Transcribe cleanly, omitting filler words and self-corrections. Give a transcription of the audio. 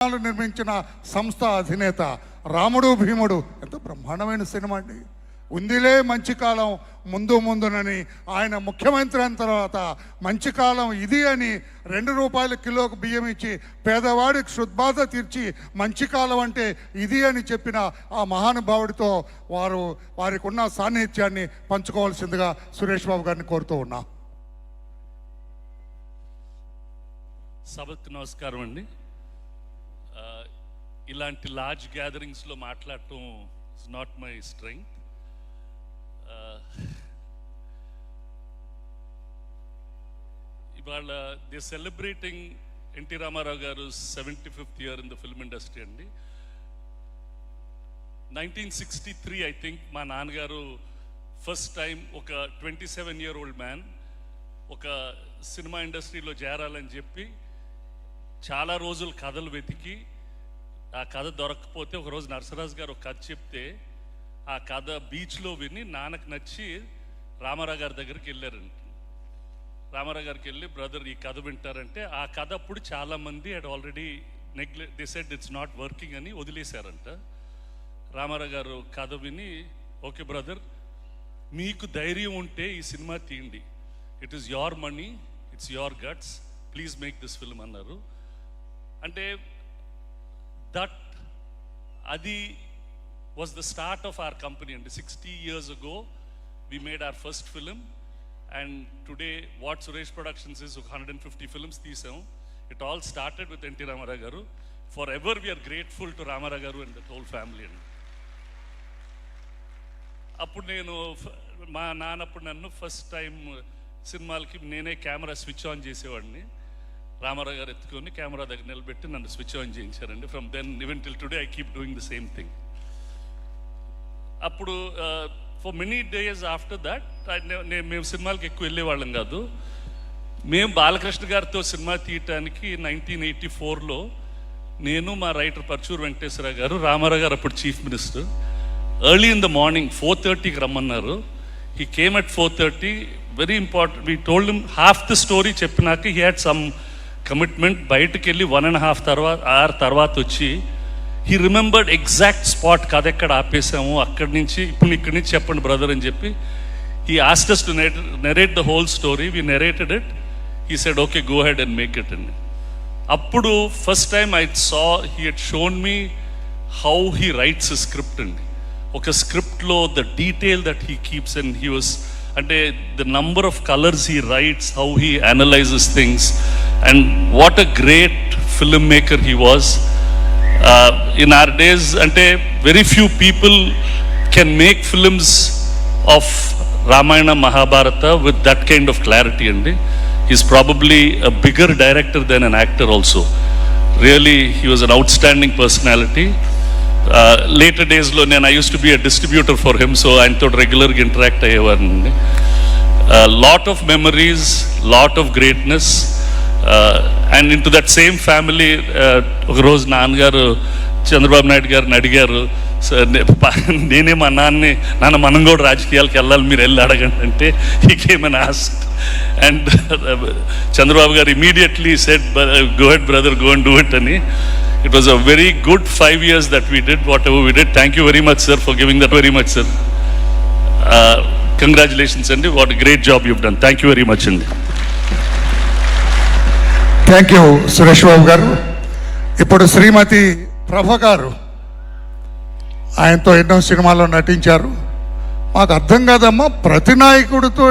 నిర్మించిన సంస్థ అధినేత రాముడు భీముడు ఎంతో బ్రహ్మాండమైన సినిమా అండి. ఉందిలే మంచి కాలం ముందు ముందునని ఆయన ముఖ్యమంత్రి అయిన తర్వాత మంచి కాలం ఇది అని ₹2 కిలోకు బియ్యం ఇచ్చి పేదవాడికి క్షుద్బాధ తీర్చి మంచి కాలం అంటే ఇది అని చెప్పిన ఆ మహానుభావుడితో వారికి ఉన్న సాన్నిధ్యాన్ని పంచుకోవాల్సిందిగా సురేష్ బాబు గారిని కోరుతూ ఉన్నా. సభకు నమస్కారం అండి. ఇలాంటి లార్జ్ గ్యాదరింగ్స్లో మాట్లాడటం ఇస్ నాట్ మై స్ట్రెంగ్త్. ఇవాళ దే సెలబ్రేటింగ్ ఎన్టీ రామారావు గారు 75th year in the film industry అండి. 1963 ఐ థింక్ మా నాన్నగారు ఫస్ట్ టైం ఒక 27-year-old మ్యాన్ ఒక సినిమా ఇండస్ట్రీలో చేరాలని చెప్పి చాలా రోజులు కథలు వెతికి ఆ కథ దొరకకపోతే ఒకరోజు నరసరాజు గారు ఒక కథ చెప్తే ఆ కథ బీచ్లో విని నాన్నకు నచ్చి రామారావు గారి దగ్గరికి వెళ్ళారంట. రామారావు గారికి వెళ్ళి బ్రదర్ ఈ కథ వింటారంటే ఆ కథ అప్పుడు చాలామంది had already they said it's not working అని వదిలేశారంట. రామారావు గారు కథ విని ఓకే బ్రదర్ మీకు ధైర్యం ఉంటే ఈ సినిమా తీయండి, it is your money, it's your guts, please make this film అన్నారు. అంటే అది was the start of our company, and 60 years ago we made our first film, and today what Suresh Productions is 150 films teesam. It all started with NT Ramarao garu. Forever we are grateful to Ramarao garu and the whole family. appudu nenu ma naanappudu nannu first time సినిమాలకి నేనే camera switch on చేసేవాడిని. రామారావు గారు ఎత్తుకొని camera దగ్గర నిలబెట్టి నన్ను switch on చేయించారండి. From then even till today I keep doing the same thing. అప్పుడు for many days after that మేము సినిమాలకి ఎక్కువ వెళ్ళేవాళ్ళం కాదు. మేము బాలకృష్ణ గారితో సినిమా తీయటానికి 1984లో నేను మా రైటర్ పర్చూరు వెంకటేశ్వర గారు, రామారావు గారు అప్పుడు chief minister, early in the morning 4:30కి రమ్మన్నారు. He came at 4:30. Very important, we told him half the story చెప్పినాక హీ హ్యాడ్ సమ్ కమిట్మెంట్. బయటకు వెళ్ళి 1.5 hour తర్వాత వచ్చి హీ రిమెంబర్డ్ ఎగ్జాక్ట్ స్పాట్, కథ ఎక్కడ ఆపేసాము అక్కడి నుంచి ఇప్పుడు ఇక్కడి నుంచి చెప్పండి బ్రదర్ అని చెప్పి he asked us to narrate the whole story. We narrated it. He said okay, go ahead and make it. అండి అప్పుడు first time I saw he had shown me how he writes a script అండి. ఒక స్క్రిప్ట్లో the detail that he keeps and he was అంటే the number of colours he writes, how he analyses things, and what a great film maker he was. In our days అంటే very few people can make films of Ramayana Mahabharata with that kind of clarity అండి. He's probably a bigger director then an actor also. Really he was an outstanding personality. Later డేస్లో నేను I use to be a distributor for him, so ఆయనతో రెగ్యులర్గా interact అయ్యేవాడిని. Lot of memories, lot of greatness, and into that same family ఒకరోజు నాన్నగారు చంద్రబాబు నాయుడు గారిని అడిగారు, నేనే మా నాన్న మనం కూడా రాజకీయాలకు వెళ్ళాలి, మీరు వెళ్ళి అడగండి అంటే he came and asked, and Chandrababu garu immediately said go ahead brother, go and do it అని. It was a very good 5 years that we did whatever we did. Thank you very much sir for giving that very much sir. Congratulations and what a great job you've done. Thank you very much and thank you Suresh Babu garu. ఇప్పుడు శ్రీమతి ప్రభ గారు ఆయనతో ఎన్నో సినిమాల్లో నటించారు. మాకు అర్థం కాదమ్మా, ప్రతి నాయకుడితో